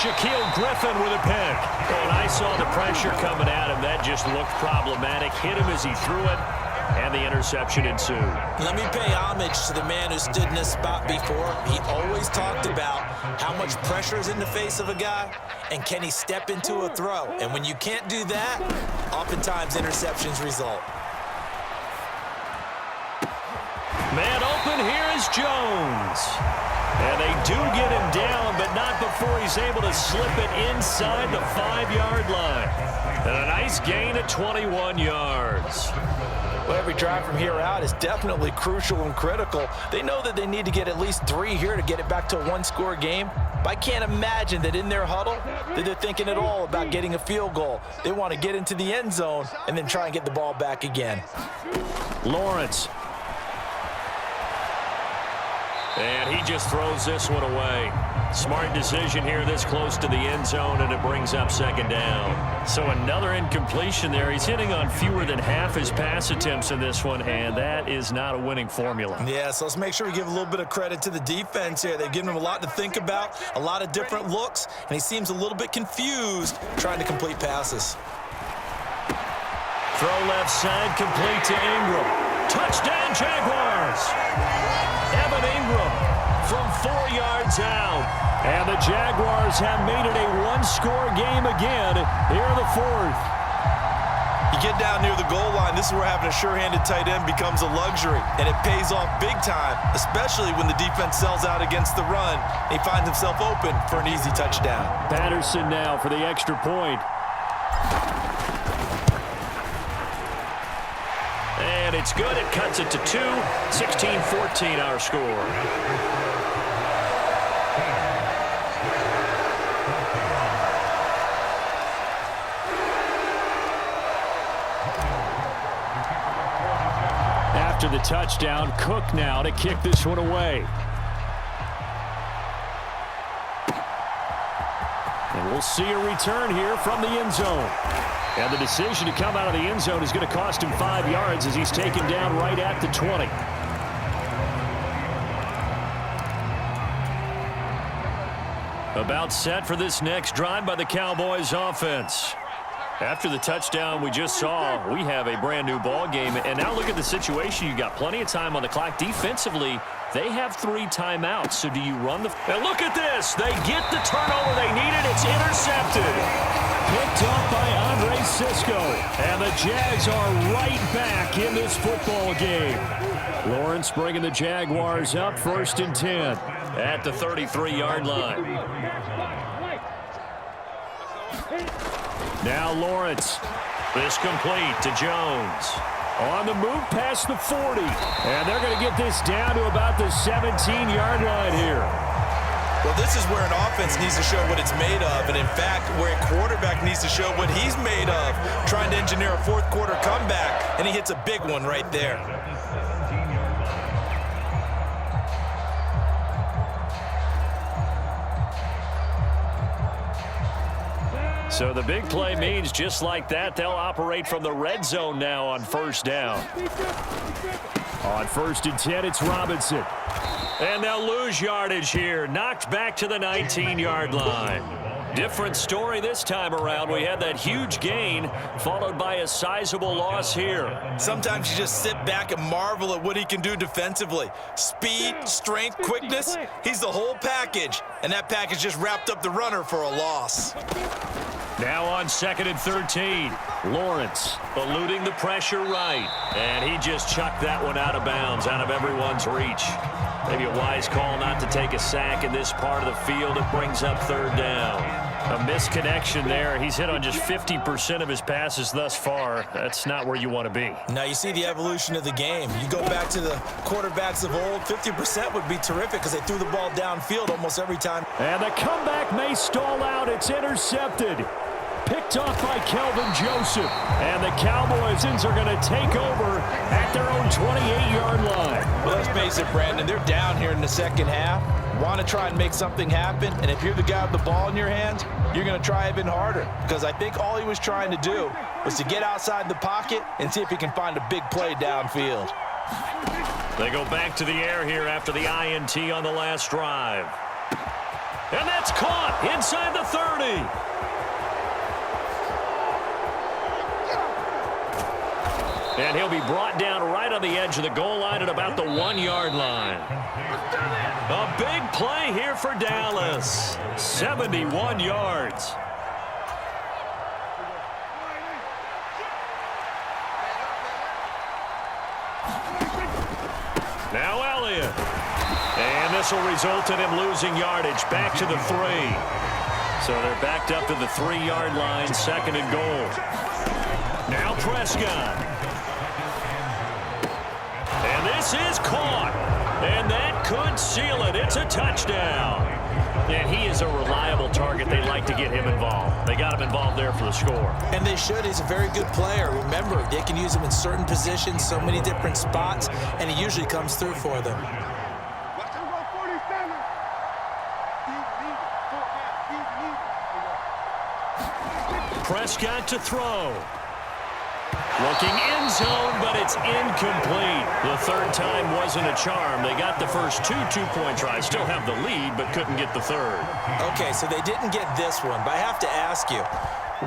Shaquille Griffin with a pick. And I saw the pressure coming at him. That just looked problematic. Hit him as he threw it, and the interception ensued. Let me pay homage to the man who stood in this spot before. He always talked about how much pressure is in the face of a guy, and can he step into a throw. And when you can't do that, oftentimes interceptions result. Man open, here is Jones. And they do get him down, but not before he's able to slip it inside the 5-yard line. And a nice gain of 21 yards. Well, every drive from here out is definitely crucial and critical. They know that they need to get at least 3 here to get it back to a one-score game. But I can't imagine that in their huddle that they're thinking at all about getting a field goal. They want to get into the end zone and then try and get the ball back again. Lawrence. And he just throws this one away. Smart decision here this close to the end zone, and it brings up second down. So another incompletion there. He's hitting on fewer than half his pass attempts in this one, and that is not a winning formula. Yeah, so let's make sure we give a little bit of credit to the defense here. They've given him a lot to think about, a lot of different looks, and he seems a little bit confused trying to complete passes. Throw left side, complete to Ingram. Touchdown, Jaguars! Evan Ingram from 4 yards out. And the Jaguars have made it a one-score game again here in the fourth. You get down near the goal line, this is where having a sure-handed tight end becomes a luxury, and it pays off big time, especially when the defense sells out against the run. He finds himself open for an easy touchdown. Patterson now for the extra point. And it's good. It cuts it to 2. 16-14 our score. After the touchdown, Cook now to kick this one away. And we'll see a return here from the end zone. And the decision to come out of the end zone is going to cost him 5 yards as he's taken down right at the 20. About set for this next drive by the Cowboys offense. After the touchdown we just saw, we have a brand new ball game. And now look at the situation. You got plenty of time on the clock. Defensively, they have 3 timeouts. So do you run the... And look at this. They get the turnover they needed. It's intercepted. Picked off by Andre Sisco. And the Jags are right back in this football game. Lawrence bringing the Jaguars up 1st and 10 at the 33-yard line. Now Lawrence. This complete to Jones. On the move past the 40. And they're going to get this down to about the 17-yard line here. Well, this is where an offense needs to show what it's made of, and in fact, where a quarterback needs to show what he's made of, trying to engineer a fourth-quarter comeback, and he hits a big one right there. So the big play means just like that, they'll operate from the red zone now on 1st down. On 1st and 10, it's Robinson. And they'll lose yardage here. Knocked back to the 19-yard line. Different story this time around. We had that huge gain followed by a sizable loss here. Sometimes you just sit back and marvel at what he can do defensively. Speed, strength, quickness, he's the whole package. And that package just wrapped up the runner for a loss. Now on 2nd and 13. Lawrence eluding the pressure right. And he just chucked that one out of bounds, out of everyone's reach. Maybe a wise call not to take a sack in this part of the field. It brings up 3rd down. A misconnection there. He's hit on just 50% of his passes thus far. That's not where you want to be. Now you see the evolution of the game. You go back to the quarterbacks of old, 50% would be terrific because they threw the ball downfield almost every time. And the comeback may stall out. It's intercepted. Picked off by Kelvin Joseph. And the Cowboys are going to take over at their own 28-yard line. Well, let's face it, Brandon, they're down here in the second half. Want to try and make something happen, and if you're the guy with the ball in your hands, you're going to try even harder, because I think all he was trying to do was to get outside the pocket and see if he can find a big play downfield. They go back to the air here after the INT on the last drive. And that's caught inside the 30. And he'll be brought down right on the edge of the goal line at about the 1-yard line. A big play here for Dallas. 71 yards. Now Elliott. And this will result in him losing yardage back to the 3. So they're backed up to the 3-yard line, 2nd and goal. Now Prescott. And this is caught. And that could seal it. It's a touchdown. And he is a reliable target. They like to get him involved. They got him involved there for the score. And they should. He's a very good player. Remember, they can use him in certain positions, so many different spots, and he usually comes through for them. Prescott to throw. Looking end zone, but it's incomplete. The 3rd time wasn't a charm. They got the first 2 two-point tries, still have the lead, but couldn't get the 3rd. Okay, so they didn't get this one, but I have to ask you,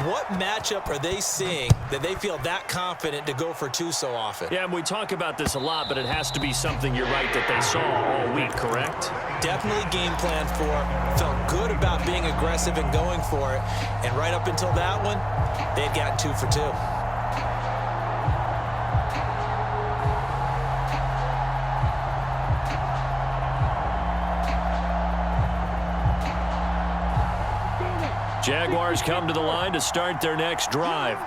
what matchup are they seeing that they feel that confident to go for 2 so often? Yeah, and we talk about this a lot, but it has to be something, you're right, that they saw all week, correct? Definitely game plan for, felt good about being aggressive and going for it, and right up until that one, they'd gotten 2 for 2. Jaguars come to the line to start their next drive.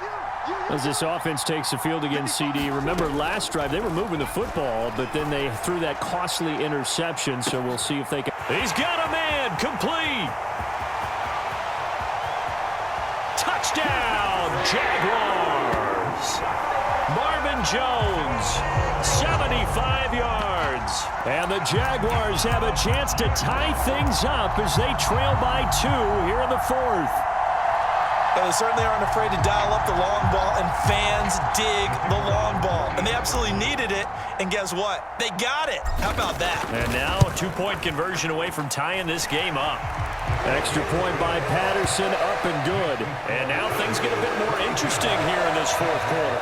As this offense takes the field against CD. Remember, last drive, they were moving the football, but then they threw that costly interception, so we'll see if they can. He's got a man, complete. Touchdown, Jaguars. Marvin Jones, 75 yards. And the Jaguars have a chance to tie things up as they trail by 2 here in the 4th. They certainly aren't afraid to dial up the long ball, and fans dig the long ball. And they absolutely needed it, and guess what? They got it. How about that? And now a 2-point conversion away from tying this game up. Extra point by Patterson, up and good. And now things get a bit more interesting here in this 4th quarter.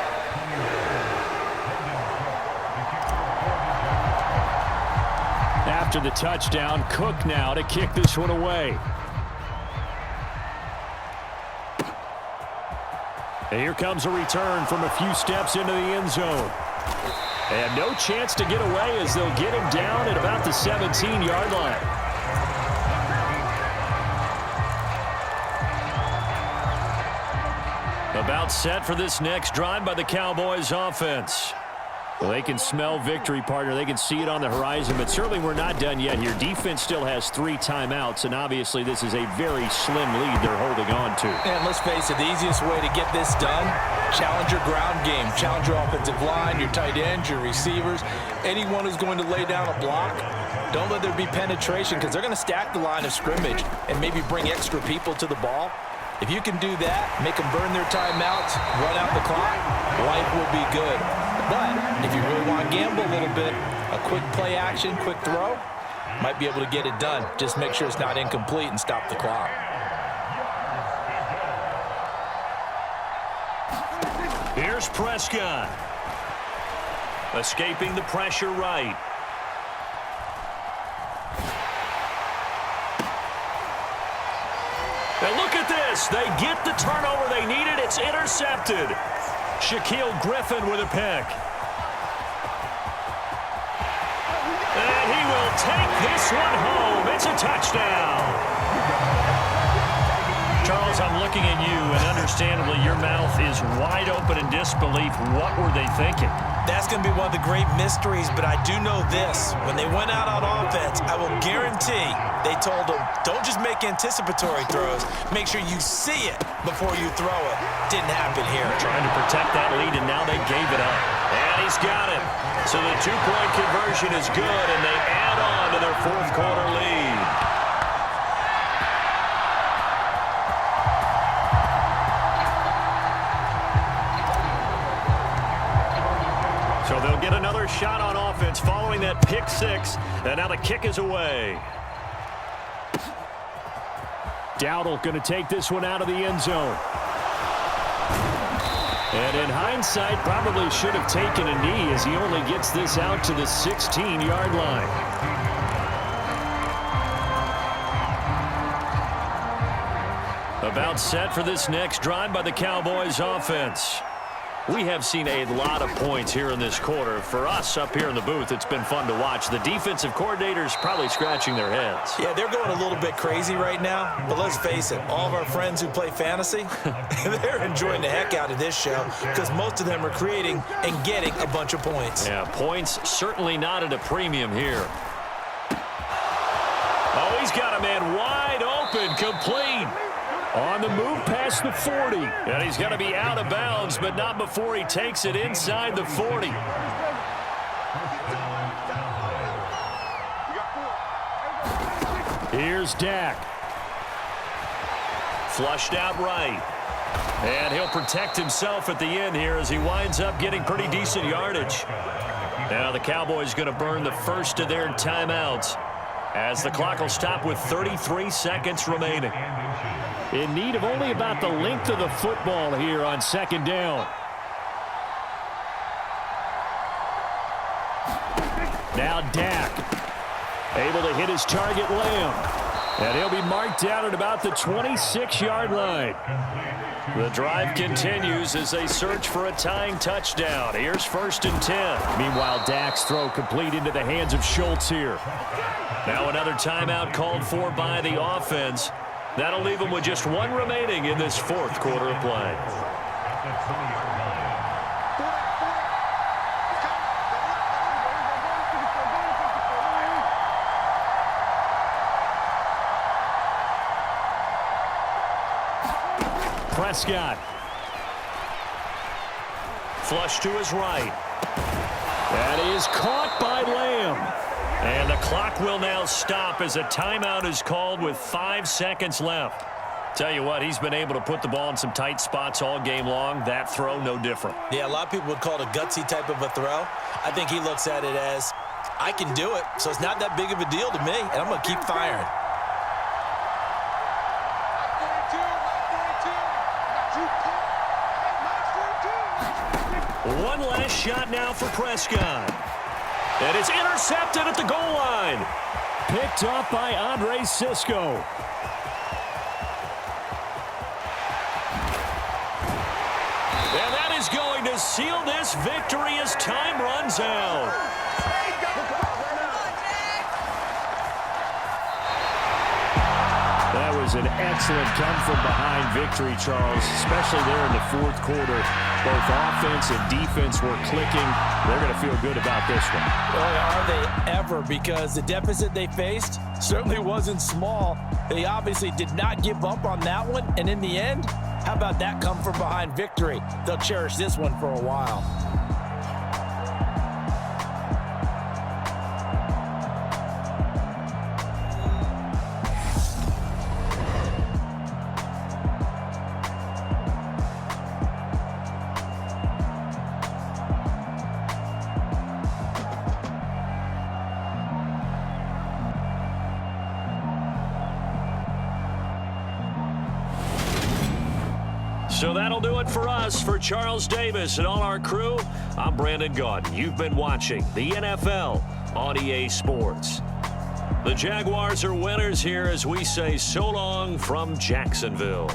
After the touchdown, Cook now to kick this one away. And here comes a return from a few steps into the end zone. And no chance to get away as they'll get him down at about the 17-yard line. About set for this next drive by the Cowboys offense. Well, they can smell victory, partner. They can see it on the horizon, but certainly we're not done yet here. Defense still has 3 timeouts, and obviously this is a very slim lead they're holding on to. And let's face it, the easiest way to get this done, challenge your ground game. Challenge your offensive line, your tight ends, your receivers, anyone who's going to lay down a block. Don't let there be penetration because they're going to stack the line of scrimmage and maybe bring extra people to the ball. If you can do that, make them burn their timeouts, run out the clock, life will be good. But if you really want to gamble a little bit, a quick play action, quick throw, might be able to get it done. Just make sure it's not incomplete and stop the clock. Here's Prescott. Escaping the pressure right. And look at this. They get the turnover they needed. It's intercepted. Shaquille Griffin with a pick. And he will take this one home. It's a touchdown. Charles, I'm looking at you, and understandably, your mouth is wide open in disbelief. What were they thinking? That's going to be one of the great mysteries, but I do know this. When they went out on offense, I will guarantee they told them, don't just make anticipatory throws. Make sure you see it before you throw it. Didn't happen here. Trying to protect that lead, and now they gave it up. And he's got it. So the 2-point conversion is good, and they add on to their 4th quarter lead. So they'll get another shot on offense following that pick 6, and now the kick is away. Dowdle going to take this one out of the end zone. And in hindsight, probably should have taken a knee as he only gets this out to the 16-yard line. About set for this next drive by the Cowboys offense. We have seen a lot of points here in this quarter. For us up here in the booth, it's been fun to watch. The defensive coordinators probably scratching their heads. Yeah, they're going a little bit crazy right now. But let's face it, all of our friends who play fantasy, they're enjoying the heck out of this show because most of them are creating and getting a bunch of points. Yeah, points certainly not at a premium here. Oh, he's got a man wide open, complete. On the move past the 40. And he's going to be out of bounds, but not before he takes it inside the 40. Here's Dak. Flushed out right. And he'll protect himself at the end here as he winds up getting pretty decent yardage. Now the Cowboys going to burn the first of their timeouts as the clock will stop with 33 seconds remaining. In need of only about the length of the football here on second down. Now Dak, able to hit his target Lamb. And he'll be marked down at about the 26-yard line. The drive continues as they search for a tying touchdown. Here's 1st and 10. Meanwhile, Dak's throw complete into the hands of Schultz here. Now another timeout called for by the offense. That'll leave them with just one remaining in this fourth quarter of play. Prescott. Flush to his right. That is caught by Lamb. And the clock will now stop as a timeout is called with 5 seconds left. Tell you what, he's been able to put the ball in some tight spots all game long. That throw, no different. Yeah, a lot of people would call it a gutsy type of a throw. I think he looks at it as, I can do it, so it's not that big of a deal to me, and I'm going to keep firing. One last shot now for Prescott. And it's intercepted at the goal line. Picked off by Andre Sisco. And that is going to seal this victory as time runs out. That was an excellent come-from-behind victory, Charles, especially there in the fourth quarter. Both offense and defense were clicking. They're going to feel good about this one. Boy, are they ever, because the deficit they faced certainly wasn't small. They obviously did not give up on that one, and in the end, how about that come-from-behind victory? They'll cherish this one for a while. So that'll do it for us. For Charles Davis and all our crew, I'm Brandon Gaudin. You've been watching the NFL on EA Sports. The Jaguars are winners here as we say so long from Jacksonville.